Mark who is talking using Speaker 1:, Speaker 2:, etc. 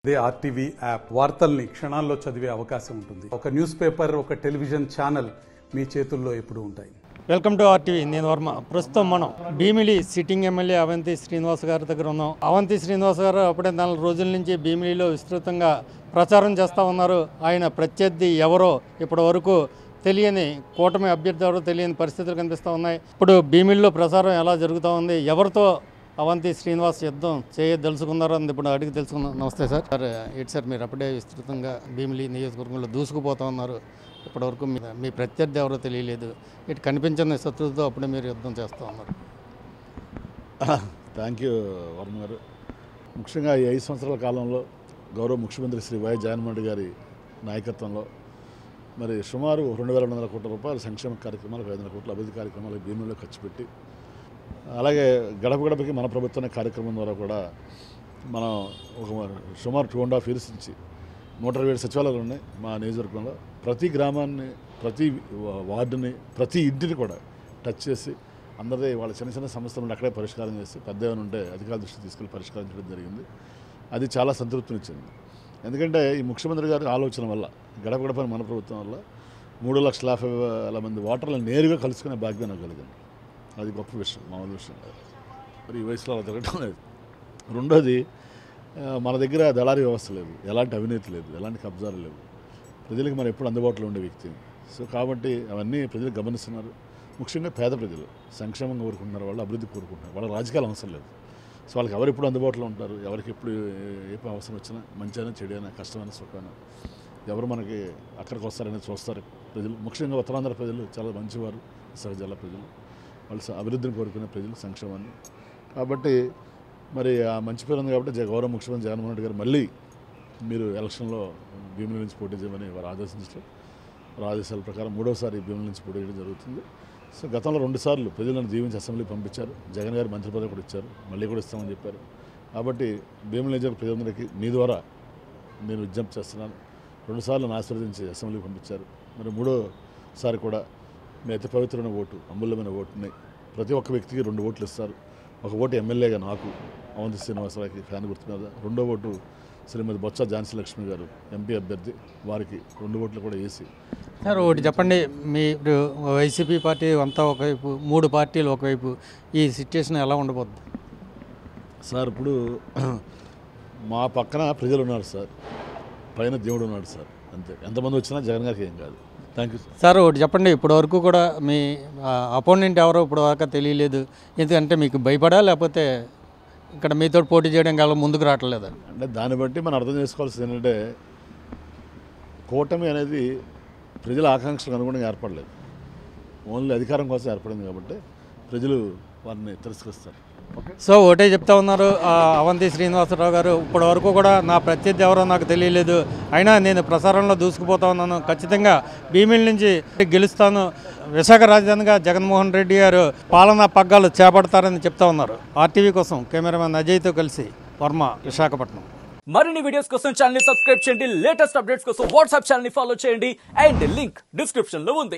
Speaker 1: They RTV app వార్తల్ని క్షణాల్లో చదివే అవకాశం ఉంటుంది. ఒక న్యూస్ పేపర్, ఒక టెలివిజన్ ఛానల్ మీ చేతుల్లో ఎప్పుడూ ఉంటాయి.
Speaker 2: Welcome to RTV. నేను వర్మ. ప్రస్తుతం మనం భీమిలి సిట్టింగ్ ఎమ్మెల్యే అవంతి శ్రీనివాస్ గారి దగ్గర ఉన్నాం. అవంతి శ్రీనివాస్ గారు అప్పుడే 4 రోజుల నుంచి భీమిలిలో విస్తృతంగా ప్రచారం చేస్తూ ఉన్నారు. ఆయన ప్రత్యర్థి ఎవరో ఇప్పటి వరకు తెలియని, కూటమి అభ్యర్థి ఎవరో తెలియని పరిస్థితులు కనిపిస్తూ ఉన్నాయి. ఇప్పుడు భీమిలిలో ప్రచారం ఎలా జరుగుతూ ఉంది, ఎవరితో అవంతి శ్రీనివాస్ యుద్ధం చేయదలుచుకున్నారో అని ఇప్పుడు అడిగి తెలుసుకుందాం. నమస్తే సార్. సార్ మీరు అప్పుడే విస్తృతంగా భీమిలి నియోజకవర్గంలో దూసుకుపోతూ ఉన్నారు. ఇప్పటివరకు మీ ప్రత్యర్థి ఎవరో తెలియలేదు. ఇటు కనిపించిన శత్రువుతో అప్పుడే మీరు యుద్ధం చేస్తూ ఉన్నారు.
Speaker 3: థ్యాంక్ యూ వర్మ గారు. ముఖ్యంగా ఈ 5 సంవత్సరాల కాలంలో గౌరవ ముఖ్యమంత్రి శ్రీ వైఎస్ జగన్మోహన్ రెడ్డి గారి నాయకత్వంలో మరి సుమారు 2,200 కోట్ల రూపాయల సంక్షేమ కార్యక్రమాలు, 500 కోట్ల అభివృద్ధి కార్యక్రమాలు భీమిలో ఖర్చు పెట్టి, అలాగే గడప గడపకి మన ప్రభుత్వ కార్యక్రమం ద్వారా కూడా మనం ఒక సుమారు 2.5 years నుంచి 127 సచివాలయాలు ఉన్నాయి మా నియోజకవర్గంలో. ప్రతి గ్రామాన్ని, ప్రతి వార్డుని, ప్రతి ఇంటిని కూడా టచ్ చేసి అందరిదే వాళ్ళ చిన్న చిన్న సమస్యలను అక్కడే పరిష్కారం చేసి, పెద్ద ఏమైనా ఉంటే అధికారుల దృష్టికి తీసుకెళ్ళి పరిష్కరించడం జరిగింది. అది చాలా సంతృప్తినిచ్చింది. ఎందుకంటే ఈ ముఖ్యమంత్రి గారి ఆలోచన వల్ల, గడప గడప మన ప్రభుత్వం వల్ల 3,50,000 మంది ఓటర్లను నేరుగా కలుసుకునే భాగ్యం నాకు కలిగింది. అది గొప్ప విషయం, మామూలు విషయం కాదు. మరి ఈ వయసులో అలా జరగడం లేదు. రెండోది, మన దగ్గర దళారీ వ్యవస్థ లేదు, ఎలాంటి అవినీతి లేదు, ఎలాంటి కబ్జాలు లేవు. ప్రజలకు మనం ఎప్పుడు అందుబాటులో ఉండే వ్యక్తి. సో కాబట్టి అవన్నీ ప్రజలు గమనిస్తున్నారు. ముఖ్యంగా పేద ప్రజలు సంక్షేమం కోరుకుంటున్నారు, వాళ్ళు అభివృద్ధి కోరుకుంటున్నారు, వాళ్ళ రాజకీయాలు అవసరం లేదు. సో వాళ్ళకి ఎవరు ఎప్పుడు అందుబాటులో ఉంటారు, ఎవరికి ఎప్పుడు ఏ అవసరం వచ్చినా, మంచి అయినా చెడు అయినా, కష్టమైన సుఖమైనా ఎవరు మనకి అక్కడికి వస్తారనేది చూస్తారు ప్రజలు. ముఖ్యంగా ఉత్తరాంధ్ర ప్రజలు చాలా మంచివారు, సహజాల ప్రజలు, వాళ్ళు అభివృద్ధిని కోరుకునే ప్రజలు, సంక్షేమాన్ని. కాబట్టి మరి ఆ మంచి పేరు ఉంది కాబట్టి గౌరవ ముఖ్యమంత్రి జగన్మోహన్ రెడ్డి గారు మళ్ళీ మీరు ఎలక్షన్లో భీమిలి నుంచి పోటీ చేయమని వారు ఆదేశించారు. వారి ఆదేశాల ప్రకారం 3వసారి భీమిలి నుంచి పోటీ చేయడం జరుగుతుంది. సో గతంలో 2 సార్లు ప్రజలను దీవించి అసెంబ్లీకి పంపించారు. జగన్ గారు మంత్రి పదవి కూడా ఇచ్చారు, మళ్ళీ కూడా ఇస్తామని చెప్పారు. కాబట్టి భీమిలి నియోజకవర్గ ప్రజలందరికీ మీ ద్వారా నేను విజ్ఞప్తి చేస్తున్నాను. 2 సార్లు ఆశీర్వదించి అసెంబ్లీకి పంపించారు. మరి 3వసారి కూడా మీ అతి పవిత్రమైన ఓటు, అమూల్యమైన ఓటుని ప్రతి ఒక్క వ్యక్తికి 2 ఓట్లు ఇస్తారు. ఒక ఓటు ఎమ్మెల్యేగా నాకు, అవంతి శ్రీనివాసరావుకి ఫ్యాన్ గుర్తు మీద, 2వ ఓటు శ్రీమతి బొత్స ఝాన్సీ లక్ష్మి గారు ఎంపీ అభ్యర్థి, వారికి 2 ఓట్లు కూడా వేసి.
Speaker 2: సార్ ఒకటి చెప్పండి, మీరు వైసీపీ పార్టీ అంతా ఒకవైపు, 3 పార్టీలు ఒకవైపు, ఈ సిచ్యుయేషన్ ఎలా ఉండబోద్ది
Speaker 3: సార్? ఇప్పుడు మా పక్కన ప్రజలు ఉన్నారు సార్, పైన దేవుడు ఉన్నాడు సార్, అంతే. ఎంతమంది వచ్చినా జగన్ గారికి ఏం కాదు. Thank you
Speaker 2: sir. ఒకటి చెప్పండి, ఇప్పటి వరకు కూడా మీ అపోనెంట్ ఎవరో ఇప్పుడు వరకు తెలియలేదు. ఎందుకంటే మీకు భయపడా, లేకపోతే ఇక్కడ మీతో పోటీ చేయడం కాలం ముందుకు రావట్లేదా?
Speaker 3: అంటే దాన్ని బట్టి మనం అర్థం చేసుకోవాల్సింది ఏంటంటే, కూటమి అనేది ప్రజల ఆకాంక్షలకు అనుగుణంగా ఏర్పడలేదు, ఓన్లీ అధికారం కోసం ఏర్పడింది. కాబట్టి ప్రజలు వారిని తిరస్కరిస్తారు.
Speaker 2: సో ఒకటే చెప్తా ఉన్నారు అవంతి శ్రీనివాసరావు గారు, ఇప్పటి వరకు కూడా నా ప్రత్యర్థి ఎవరో నాకు తెలియలేదు, అయినా నేను ప్రసారంలో దూసుకుపోతా ఉన్నాను, ఖచ్చితంగా భీమిలి నుంచి గెలుస్తాను, విశాఖ రాజధానిగా జగన్మోహన్ రెడ్డి గారు పాలనా పగ్గాలు చేపడతారని చెప్తా ఉన్నారు. ఆర్టీవీ కోసం కెమెరామెన్ అజయ్తో కలిసి వర్మ, విశాఖపట్నం.
Speaker 4: మరిన్ని వీడియోస్ కోసం ఛానల్ ని సబ్స్క్రైబ్ చేయండి, లేటెస్ట్ అప్డేట్స్ కోసం వాట్సాప్ ఛానల్ ని ఫాలో చేయండి, అండ్ లింక్ డిస్క్రిప్షన్ లో ఉంది.